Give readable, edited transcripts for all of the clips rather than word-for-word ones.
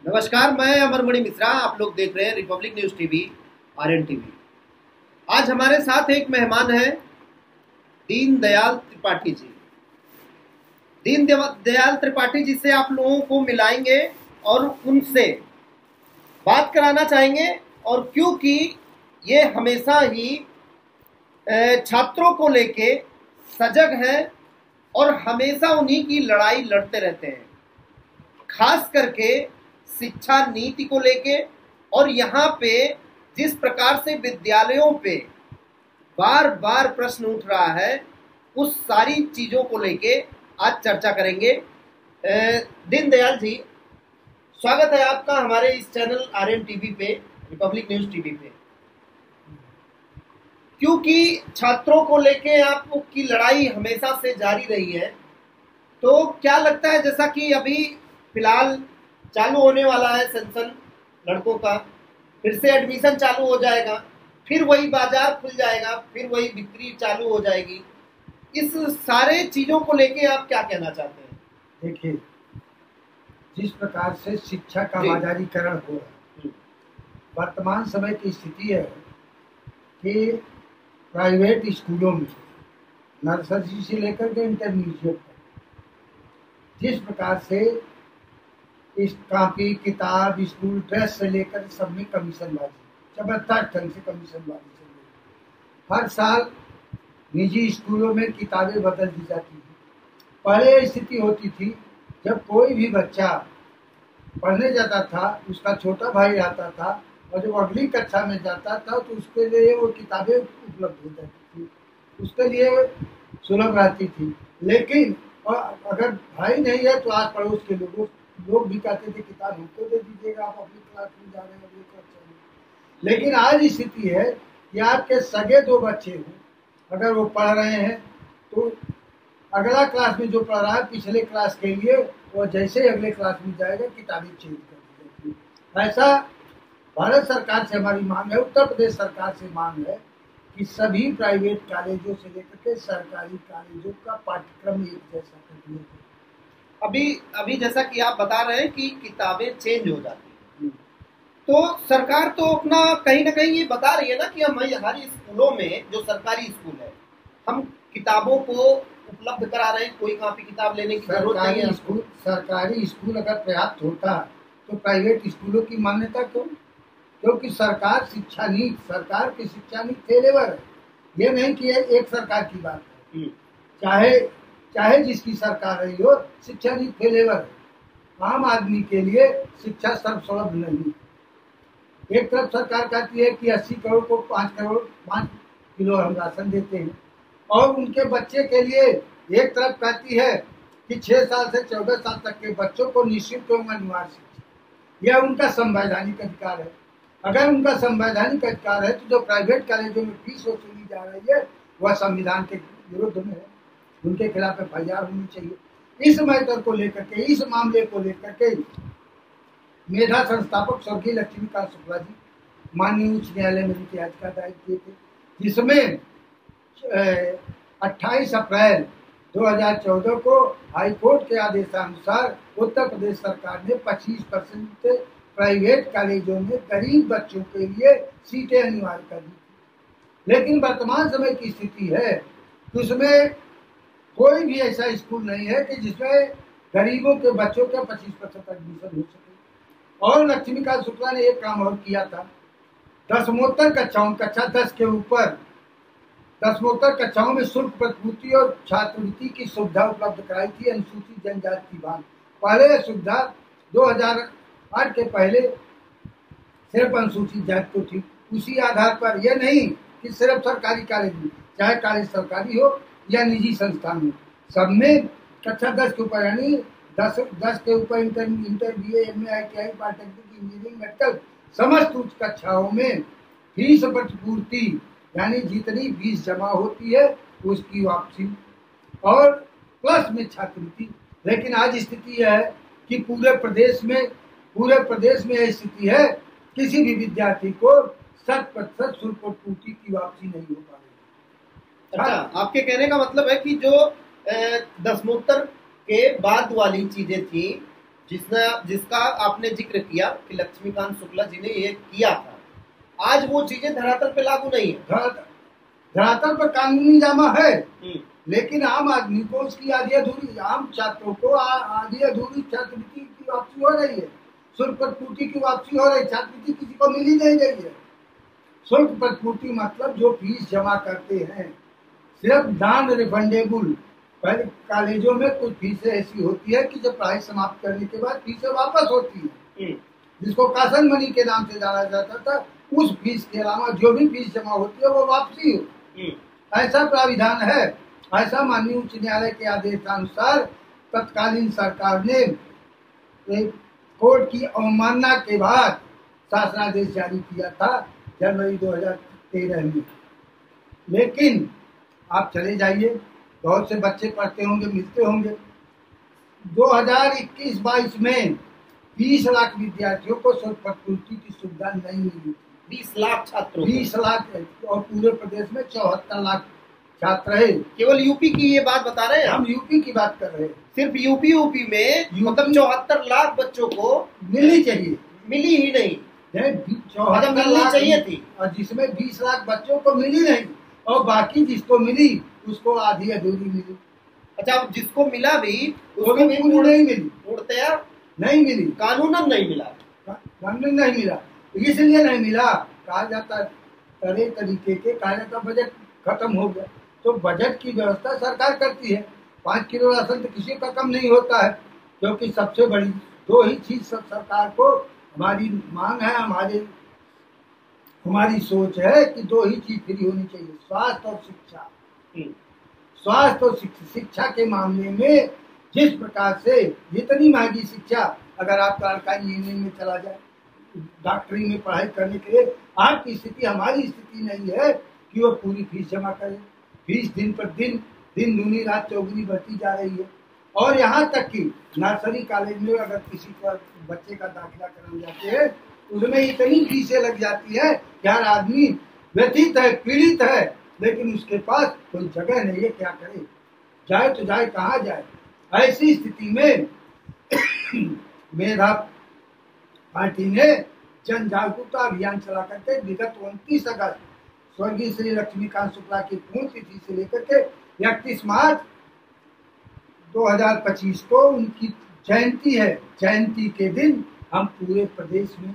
नमस्कार, मैं अमरमणि मिश्रा। आप लोग देख रहे हैं Republic News TV, RN TV. आज हमारे साथ एक मेहमान है दीनदयाल त्रिपाठी जी। दीनदयाल त्रिपाठी जी से आप लोगों को मिलाएंगे और उनसे बात कराना चाहेंगे। और क्योंकि ये हमेशा ही छात्रों को लेके सजग है और हमेशा उन्हीं की लड़ाई लड़ते रहते हैं, खास करके शिक्षा नीति को लेके। और यहाँ पे जिस प्रकार से विद्यालयों पे बार बार प्रश्न उठ रहा है, उस सारी चीजों को लेके आज चर्चा करेंगे। दीनदयाल जी, स्वागत है आपका हमारे इस चैनल आरएन टीवी पे, रिपब्लिक न्यूज टीवी पे। क्योंकि छात्रों को लेके आपकी लड़ाई हमेशा से जारी रही है, तो क्या लगता है, जैसा कि अभी फिलहाल चालू होने वाला है सेशन लड़कों का, फिर से एडमिशन चालू हो जाएगा, फिर वही बाजार खुल जाएगा, फिर वही बिक्री चालू हो जाएगी। इस सारे चीजों को लेके आप क्या कहना चाहते हैं? देखिए, जिस प्रकार से शिक्षा का बाजारीकरण हो रहा है, वर्तमान समय की स्थिति है कि प्राइवेट स्कूलों में नर्सरी से लेकर के इंटरमीडिएट तक जिस प्रकार से इस कॉपी किताब स्कूल ड्रेस से लेकर सब में कमीशनबाजी, जबरदस्त ढंग से कमीशनबाजी चल रही है। हर साल निजी स्कूलों में किताबें बदल दी जाती हैं। पहले स्थिति होती थी, जब कोई भी बच्चा पढ़ने जाता था, उसका छोटा भाई आता था और जब अगली कक्षा में जाता था तो उसके लिए वो किताबें उपलब्ध हो जाती थी, उसके लिए सुलभ रहती थी। लेकिन अगर भाई नहीं है तो आस पड़ोस के लोग भी कहते थे किताब हमको दे दीजिएगा, आप अपनी क्लास में जा रहे हैं अगली कक्षा में। लेकिन आज स्थिति है कि आपके सगे दो बच्चे हों, अगर वो पढ़ रहे हैं तो अगला क्लास में जो पढ़ रहा है पिछले क्लास के लिए, वो जैसे ही अगले क्लास में जाएगा किताबें चेंज कर दी जाती है। ऐसा भारत सरकार से हमारी मांग है, उत्तर प्रदेश सरकार से मांग है कि सभी प्राइवेट कॉलेजों से लेकर के सरकारी कॉलेजों का पाठ्यक्रम एक जैसा कर दिया जाए। अभी जैसा कि आप बता रहे हैं कि किताबें चेंज हो जाती हैं, तो सरकार तो अपना कहीं ना कहीं ये बता रही है ना कि हम हमारी स्कूलों में, जो सरकारी स्कूल है, हम किताबों को उपलब्ध करा रहे हैं, कोई कॉपी किताब लेने की जरूरत नहीं है। सरकारी स्कूल अगर पर्याप्त होता तो प्राइवेट स्कूलों की मान्यता क्यों? क्योंकि सरकार की शिक्षा नीति फेलेवर है। ये नहीं कि एक सरकार की बात है, चाहे जिसकी सरकार रही हो, शिक्षा नीति फेलेवर है। आम आदमी के लिए शिक्षा सर्वसुलभ नहीं। एक तरफ सरकार कहती है कि 80 करोड़ को 5 किलो हम राशन देते हैं, और उनके बच्चे के लिए एक तरफ कहती है कि 6 साल से 14 साल तक के बच्चों को निःशुल्क एवं अनिवार्य शिक्षा, यह उनका संवैधानिक अधिकार है। अगर उनका संवैधानिक अधिकार है तो जो प्राइवेट कॉलेजों में फीस वसूली जा रही है वह संविधान के विरुद्ध में है, उनके खिलाफ एफआईआर होनी चाहिए। इस मैटर को लेकर के, इस मामले को लेकर के मेधा संस्थापक स्वर्गीय लक्ष्मीकांत शुक्ला जी माननीय उच्च न्यायालय में उनकी याचिका दायर किए थे, जिसमें 28 अप्रैल 2014 को हाईकोर्ट के आदेशानुसार उत्तर प्रदेश सरकार ने 25% प्राइवेट कॉलेजों में गरीब बच्चों के लिए सीटें अनिवार्य कर दी थी। लेकिन वर्तमान समय की स्थिति है कि उसमें कोई भी ऐसा स्कूल नहीं है कि जिसमें गरीबों के बच्चों का 25% एडमिशन हो सके। और लक्ष्मीकांत शुक्ला ने एक काम और किया था, दसमोत्तर कक्षाओं, कक्षा 10 के ऊपर दसमोत्तर कक्षाओं में शुल्क प्रतिपूर्ति और छात्रवृत्ति की सुविधा उपलब्ध कराई थी अनुसूचित जनजाति की भांति। पहले यह सुविधा 2008 के पहले सिर्फ अनुसूचित जाति को थी। उसी आधार पर यह नहीं कि सिर्फ सरकारी कॉलेज में, चाहे कॉलेज सरकारी हो या निजी संस्थान हो, सब में कक्षा 10 के ऊपर, यानी 10 के ऊपर inter BA MA ITI polytechnic engineering medical समस्त उच्च कक्षाओं में फीस प्रतिपूर्ति, यानी जितनी फीस जमा होती है उसकी वापसी और प्लस में छात्रवृत्ति। लेकिन आज स्थिति यह है कि पूरे प्रदेश में यह स्थिति है, किसी भी विद्यार्थी को 100% शुल्क प्रतिपूर्ति की वापसी नहीं हो पा रही। अच्छा, आपके कहने का मतलब है कि जो दसमोत्तर के बाद वाली चीजें थी जिसका आपने जिक्र किया कि लक्ष्मीकांत शुक्ला जी ने ये किया था, आज वो चीजें धरातल पे लागू नहीं है। धरातल पर कानूनी जामा है, लेकिन आम आदमी को उसकी आधी अधूरी, आम छात्रों को आधी अधूरी छात्रवृत्ति की वापसी हो रही है, शुल्क प्रतिपूर्ति की वापसी हो रही है, छात्रवृत्ति किसी को मिली नहीं रही है। शुल्क प्रतिपूर्ति मतलब जो फीस जमा करते हैं सिर्फ नॉन रिफंडेबल। पहले कॉलेजों में कुछ फीसें ऐसी होती है कि जब पढ़ाई समाप्त करने के बाद फीसें वापस होती है, जिसको कासन मनी के नाम से जाना जाता था। उस फीस के अलावा जो भी फीस जमा होती है वो वापसी हो, ऐसा प्राविधान है। ऐसा माननीय उच्च न्यायालय के आदेशानुसार तत्कालीन सरकार ने कोर्ट की अवमानना के बाद शासनादेश जारी किया था जनवरी 2013 में। लेकिन आप चले जाइए, बहुत से बच्चे पढ़ते होंगे, मिलते होंगे, 2021-22 में 20 लाख विद्यार्थियों को शुल्क प्रतिपूर्ति की सुविधा नहीं मिली। 20 लाख छात्रों, 20 लाख, और पूरे प्रदेश में 74 लाख छात्र है। केवल यूपी की ये बात बता रहे हैं हम यूपी की बात कर रहे हैं। सिर्फ यूपी में मतलब 74 लाख बच्चों को मिलनी चाहिए, मिली ही नहीं। 74 मिलनी लाख चाहिए थी, और जिसमें 20 लाख बच्चों को मिली नहीं, और बाकी जिसको मिली उसको आधी अधूरी मिली। अच्छा, जिसको मिला भी उसको भी पूरी नहीं मिली, पूर्णतया नहीं मिली, कानूनन नहीं मिला, कानून नहीं मिला। इसलिए नहीं मिला, कहा जाता तरह तरीके के कार्य का बजट खत्म हो गया। तो बजट की व्यवस्था सरकार करती है। 5 किलो राशन तो किसी का कम नहीं होता है, क्योंकि सबसे बड़ी दो ही चीज सब सरकार को, हमारी मांग है, हमारी सोच है कि दो ही चीज फ्री होनी चाहिए, स्वास्थ्य और शिक्षा। स्वास्थ्य और शिक्षा के मामले में जिस प्रकार से जितनी महंगी शिक्षा, अगर आप सरकारी इंजीनियरिंग में चला जाए, डॉक्टरी में पढ़ाई करने के लिए आपकी स्थिति, हमारी स्थिति नहीं है कि वो पूरी फीस जमा करे। फीस दिन पर दिन दूनी रात चौगुनी बढ़ती जा रही है। और यहाँ तक कि नर्सरी कॉलेज में अगर किसी का बच्चे का दाखिला कराने जाते हैं, उसमें इतनी फीसें लग जाती है कि हर आदमी व्यथित है, पीड़ित है, लेकिन उसके पास कोई जगह नहीं है, क्या करे, जाए तो जाए कहाँ जाए। ऐसी स्थिति में मेधा पार्टी ने जन जागरूकता अभियान चला करके विगत 29 अगस्त स्वर्गीय श्री लक्ष्मीकांत शुक्ला की पुण्यतिथि से लेकर के 31 मार्च 2025 को उनकी जयंती है। जयंती के दिन हम पूरे प्रदेश में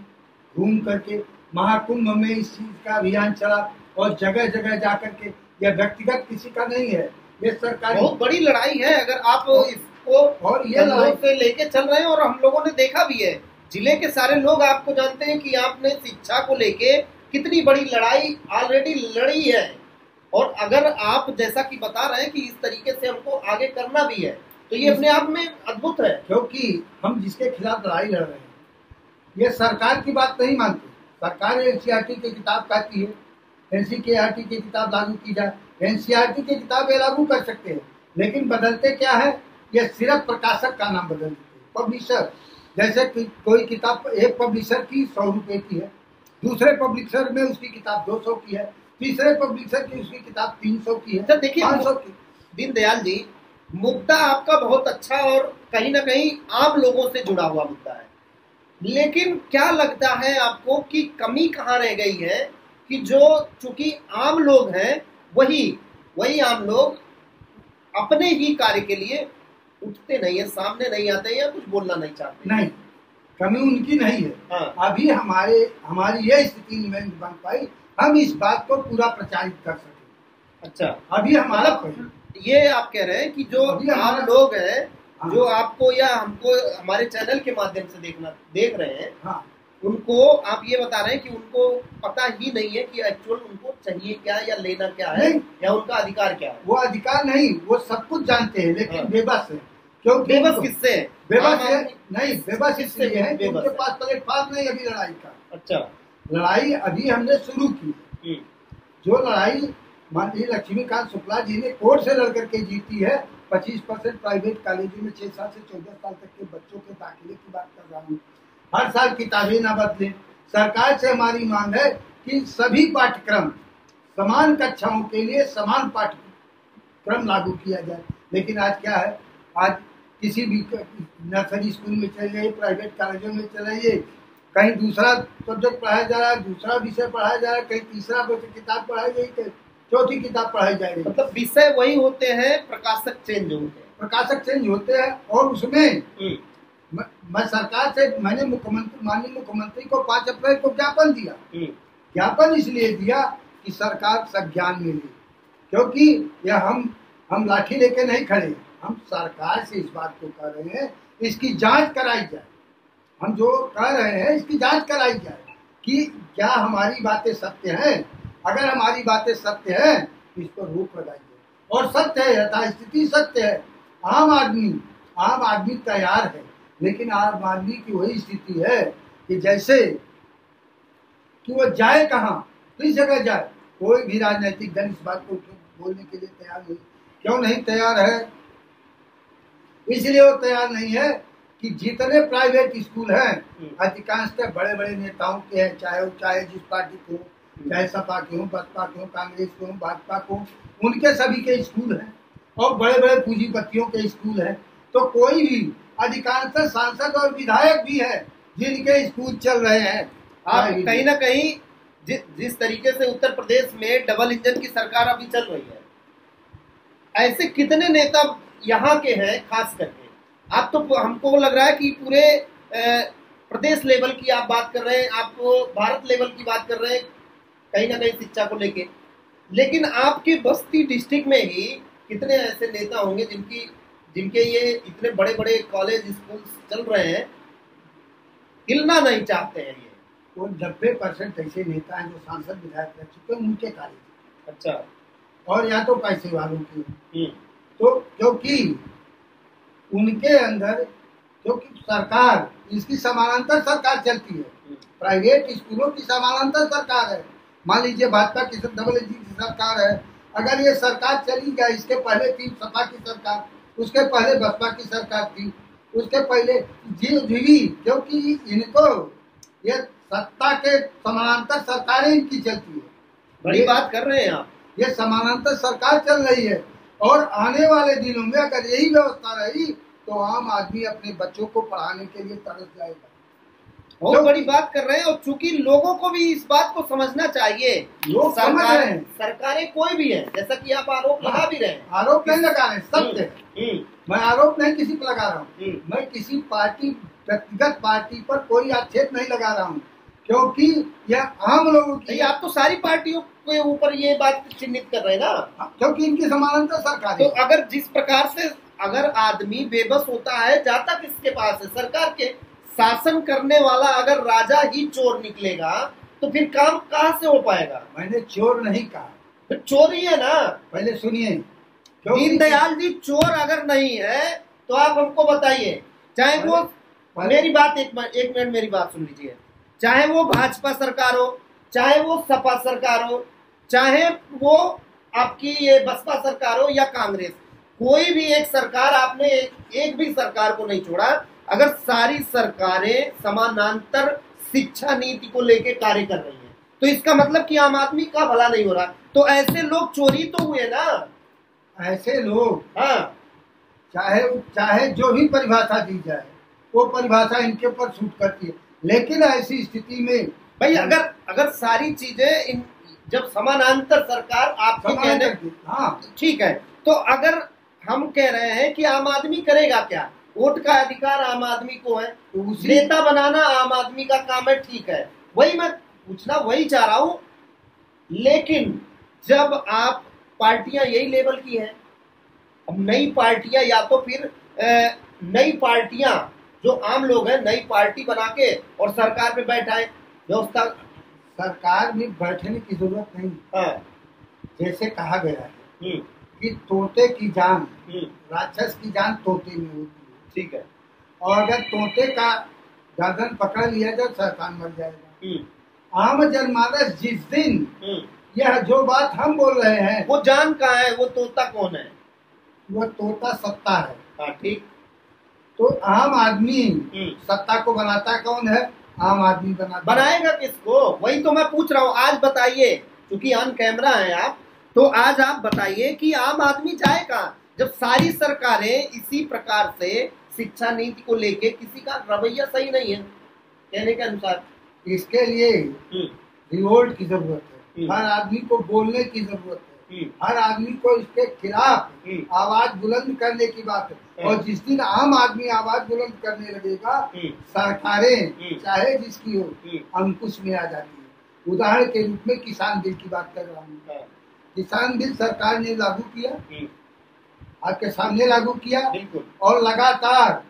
घूम करके महाकुंभ में इस चीज का अभियान चला, और जगह जगह जाकर के, यह व्यक्तिगत किसी का नहीं है, ये सरकार बहुत बड़ी लड़ाई है। अगर आप इसको और ये लड़ाई से लेके चल रहे हैं, और हम लोगों ने देखा भी है, जिले के सारे लोग आपको जानते हैं कि आपने शिक्षा को लेके कितनी बड़ी लड़ाई ऑलरेडी लड़ी है। और अगर आप जैसा कि बता रहे हैं कि इस तरीके से हमको आगे करना भी है, तो ये अपने आप में अद्भुत है। क्योंकि हम जिसके खिलाफ लड़ाई लड़ रहे हैं, ये सरकार की बात नहीं मानती। सरकार एनसीईआरटी की किताब कहती है एनसीईआरटी की किताब लागू की जाए, एनसीईआरटी की किताब ये लागू कर सकते हैं, लेकिन बदलते क्या है, ये सिर्फ प्रकाशक का नाम बदल देते हैं, पब्लिशर। जैसे कि कोई किताब एक पब्लिशर की 100 रुपए की है, दूसरे पब्लिशर में उसकी किताब 200 की है, तीसरे पब्लिशर की उसकी किताब 300 की है। देखिए 500 की। दीनदयाल जी, मुद्दा आपका बहुत अच्छा और कहीं ना कहीं आम लोगों से जुड़ा हुआ मुद्दा है, लेकिन क्या लगता है आपको कि कमी कहाँ रह गई है कि जो चूंकि आम लोग हैं, वही आम लोग अपने ही कार्य के लिए उठते नहीं है, सामने नहीं आते या कुछ बोलना नहीं चाहते? नहीं, कमी उनकी नहीं है। हाँ। अभी हमारी यह स्थिति नहीं बन पाई, हम इस बात को पूरा प्रचारित कर सके। अच्छा, अभी हमारा ये आप कह रहे हैं कि जो आम लोग हैं, हाँ, जो आपको या हमको हमारे चैनल के माध्यम से देख रहे हैं, हाँ, उनको आप ये बता रहे हैं कि उनको पता ही नहीं है कि एक्चुअल उनको चाहिए क्या या लेना क्या है, या उनका अधिकार क्या है। वो अधिकार नहीं, वो सब कुछ जानते हैं, लेकिन हाँ। बेबस है। क्योंकि बेबस किससे है? बेबस है नहीं, बेबस किससे इसलिए है कि बेबस उनके है? पास प्लेटफॉर्म नहीं अभी लड़ाई का। अच्छा, लड़ाई अभी हमने शुरू की। जो लड़ाई माननीय लक्ष्मीकांत शुक्ला जी ने कोर्ट से लड़ करके जीती है, 25% प्राइवेट कॉलेजों में 6 साल से 14 साल तक के बच्चों के दाखिले की बात कर रहा हूँ। हर साल किताबें न बदले। सरकार से हमारी मांग है कि सभी पाठ्यक्रम, समान कक्षाओं के लिए समान पाठ्यक्रम लागू किया जाए। लेकिन आज क्या है, आज किसी भी नर्सरी स्कूल में चले जाइए, प्राइवेट कॉलेजों में चले जाइए, कहीं दूसरा सब्जेक्ट पढ़ाया जा रहा है, दूसरा विषय पढ़ाया जा रहा है, कहीं तीसरा किताब पढ़ाई जाए, कहीं चौथी किताब पढ़ाई जा रही है। मतलब विषय वही होते हैं, प्रकाशक चेंज होते हैं। प्रकाशक चेंज होते हैं। और उसमें मैं सरकार से, मैंने माननीय मुख्यमंत्री को 5 अप्रैल को ज्ञापन दिया। ज्ञापन इसलिए दिया कि सरकार संज्ञान में ले, क्योंकि यह हम लाठी लेके नहीं खड़े, हम सरकार से इस बात को कह रहे हैं इसकी जांच कराई जाए। हम जो कह रहे हैं इसकी जांच कराई जाए कि क्या हमारी बातें सत्य हैं। अगर हमारी बातें सत्य हैं इस पर रोक लगाई जाए। और सत्य है, यथास्थिति सत्य है। आम आदमी तैयार है, लेकिन आम आदमी की वही स्थिति है कि जैसे कि वो जाए कहाँ, किस जगह जाए। कोई भी राजनीतिक दल इस बात को बोलने के लिए तैयार नहीं। क्यों नहीं तैयार है? इसलिए वो तैयार नहीं है कि जितने प्राइवेट स्कूल हैं अधिकांशतः बड़े बड़े नेताओं के हैं, चाहे जिस पार्टी को, चाहे सपा के हो, बसपा के हो, कांग्रेस के हो, भाजपा को, उनके सभी के स्कूल हैं और बड़े बड़े पूंजीपतियों के स्कूल हैं। तो कोई भी अधिकांशतः सांसद और विधायक भी है जिनके स्कूल चल रहे हैं। आप कहीं ना कहीं जिस तरीके से उत्तर प्रदेश में डबल इंजन की सरकार अभी चल रही है, ऐसे कितने नेता यहाँ के हैं खास करके? आप तो, हमको लग रहा है कि पूरे प्रदेश लेवल की आप बात कर रहे हैं, आप भारत लेवल की बात कर रहे हैं कहीं ना कहीं शिक्षा को लेके, लेकिन आपके बस्ती डिस्ट्रिक्ट में ही कितने ऐसे नेता होंगे जिनके ये इतने बड़े बड़े कॉलेज स्कूल चल रहे हैं, हिलना नहीं चाहते हैं। ये वो 90% ऐसे नेता हैं जो सांसद विधायक रह चुके हैं, उनके कार्य। अच्छा। और या तो पैसे वालों की, तो क्योंकि उनके अंदर, क्योंकि सरकार इसकी समानांतर सरकार चलती है, प्राइवेट स्कूलों की समानांतर सरकार है। मान लीजिए भाजपा की डबल इंजन की सरकार है, अगर ये सरकार चली जाए, इसके पहले थी सपा की सरकार, उसके पहले बसपा की सरकार थी, उसके पहले क्योंकि इनको ये सत्ता के समानांतर सरकारें इनकी चलती है। बड़ी बात कर रहे हैं आप। ये समानांतर सरकार चल रही है और आने वाले दिनों में अगर यही व्यवस्था रही तो आम आदमी अपने बच्चों को पढ़ाने के लिए तरस जाएगा। बहुत बड़ी बात कर रहे हैं। और चूंकि लोगों को भी इस बात को समझना चाहिए, लोग समझ रहे हैं, सरकारें कोई भी है, जैसा कि आप आरोप लगा भी रहे हैं। आरोप नहीं लगा रहे, सत्य है। मैं आरोप नहीं किसी पर लगा रहा हूँ, मैं किसी पार्टी, व्यक्तिगत पार्टी पर कोई आक्षेप नहीं लगा रहा हूँ, क्योंकि यह आम लोगों की। आप तो सारी पार्टियों के ऊपर ये बात चिन्हित कर रहे हैं ना, क्योंकि इनकी समानांतर सरकार है। तो अगर जिस प्रकार से अगर आदमी बेबस होता है, जाता किसके पास है? सरकार के। शासन करने वाला अगर राजा ही चोर निकलेगा तो फिर काम कहाँ से हो पाएगा? मैंने चोर नहीं कहा, तो चोर ही है ना। पहले सुनिए, दीनदयाल जी चोर अगर नहीं है तो आप हमको बताइए, चाहे वो मेरी बात एक मिनट मेरी बात सुन लीजिए, चाहे वो भाजपा सरकार हो, चाहे वो सपा सरकार हो, चाहे वो आपकी ये बसपा सरकार हो या कांग्रेस, कोई भी एक सरकार, आपने एक भी सरकार को नहीं छोड़ा। अगर सारी सरकारें समानांतर शिक्षा नीति को लेकर कार्य कर रही हैं तो इसका मतलब कि आम आदमी का भला नहीं हो रहा। तो ऐसे लोग चोरी तो हुए ना, ऐसे लोग। हाँ, चाहे जो भी परिभाषा दी जाए वो परिभाषा इनके ऊपर सूट करती है, लेकिन ऐसी स्थिति में भाई अगर सारी चीजें जब समानांतर सरकार आपके कहने, हाँ ठीक है, तो अगर हम कह रहे हैं कि आम आदमी करेगा क्या? वोट का अधिकार आम आदमी को है, तो नेता बनाना आम आदमी का काम है, ठीक है, वही मैं पूछना वही चाह रहा हूं। लेकिन जब आप पार्टियां यही लेवल की हैं, अब नई पार्टियां, या तो फिर नई पार्टियां जो आम लोग हैं नई पार्टी बना के और सरकार पे बैठाए, व्यवस्था। सरकार में बैठने की जरूरत नहीं। हाँ। जैसे कहा गया है कि तोते की जान, राक्षस की जान तोते में होती है, ठीक है, और अगर तोते का गर्दन पकड़ लिया जाए सरकार मर जाएगा। आम जनमानस जिस दिन यह जो बात हम बोल रहे हैं, वो जान कहाँ है? वो तोता कौन है? वो तोता सत्ता है। हाँ, ठीक। तो आम आदमी सत्ता को बनाता कौन है? आम आदमी बनाएगा किसको? वही तो मैं पूछ रहा हूँ। आज बताइए, क्योंकि ऑन कैमरा है आप, तो आज आप बताइए कि आम आदमी जाए कहाँ? जब सारी सरकारें इसी प्रकार से शिक्षा नीति को लेके, किसी का रवैया सही नहीं है कहने के अनुसार। इसके लिए रिवोल्ट की जरूरत है, हम्म। हर आदमी को बोलने की जरूरत है, हम्म। हर आदमी को इसके खिलाफ हम्म। आवाज बुलंद करने की बात है। और जिस दिन आम आदमी आवाज बुलंद करने लगेगा, सरकारें चाहे जिसकी हो अंकुश में आ जाती है। उदाहरण के रूप में किसान बिल की बात कर रहा हूँ। किसान बिल सरकार ने लागू किया, आपके सामने लागू किया, और लगातार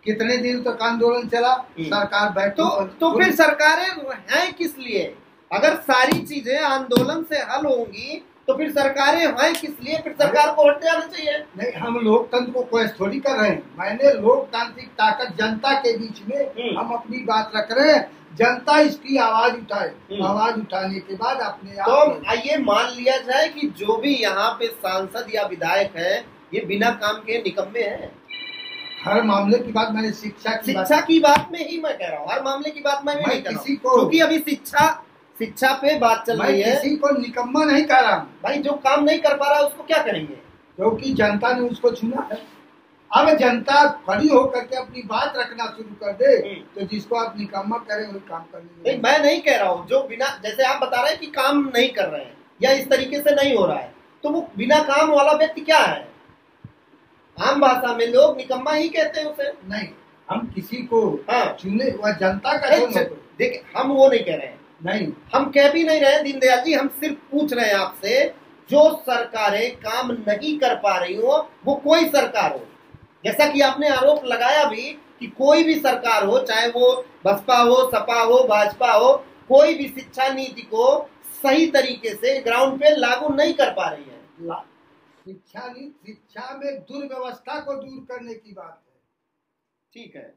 कितने दिन तक आंदोलन चला, सरकार बैठी। तो फिर सरकारें हैं किस लिए? अगर सारी चीजें आंदोलन से हल होंगी तो फिर सरकारें हैं किस लिए? फिर सरकार को हट जाना चाहिए। नहीं, हम लोकतंत्र को क्वेश्चन थोड़ी कर रहे हैं। मैंने लोकतांत्रिक ताकत जनता के बीच में हम अपनी बात रख रहे हैं, जनता इसकी आवाज उठाए। आवाज उठाने के बाद अपने आप तो आइए मान लिया जाए कि जो भी यहाँ पे सांसद या विधायक है ये बिना काम के निकम्मे हैं। हर मामले की बात मैंने शिक्षा की बात में ही मैं कह रहा हूँ, हर मामले की बात मैं नहीं कर रहा हूँ, क्योंकि अभी शिक्षा पे बात चल रही है। किसी को निकम्मा नहीं कह रहा हूँ भाई, जो काम नहीं कर पा रहा उसको क्या करेंगे? क्योंकि जनता ने उसको चुना है। अब जनता खड़ी होकर के अपनी बात रखना शुरू कर दे तो जिसको आप निकम्मा करें वही काम करने। नहीं, मैं नहीं कह रहा हूँ जो बिना, जैसे आप बता रहे हैं कि काम नहीं कर रहे हैं या इस तरीके से नहीं हो रहा है, तो वो बिना काम वाला व्यक्ति क्या है? आम भाषा में लोग निकम्मा ही कहते हैं उसे। नहीं, हम किसी को चुने, वह जनता का देखिए, हम वो नहीं कह रहे हैं, नहीं हम कह भी नहीं रहे हैं दीनदयाल जी, हम सिर्फ पूछ रहे हैं आपसे, जो सरकारें काम नहीं कर पा रही हो, वो कोई सरकार हो, जैसा कि आपने आरोप लगाया भी कि कोई भी सरकार हो, चाहे वो बसपा हो, सपा हो, भाजपा हो, कोई भी शिक्षा नीति को सही तरीके से ग्राउंड पे लागू नहीं कर पा रही है। शिक्षा में दुर्व्यवस्था को दूर करने की बात है। ठीक है।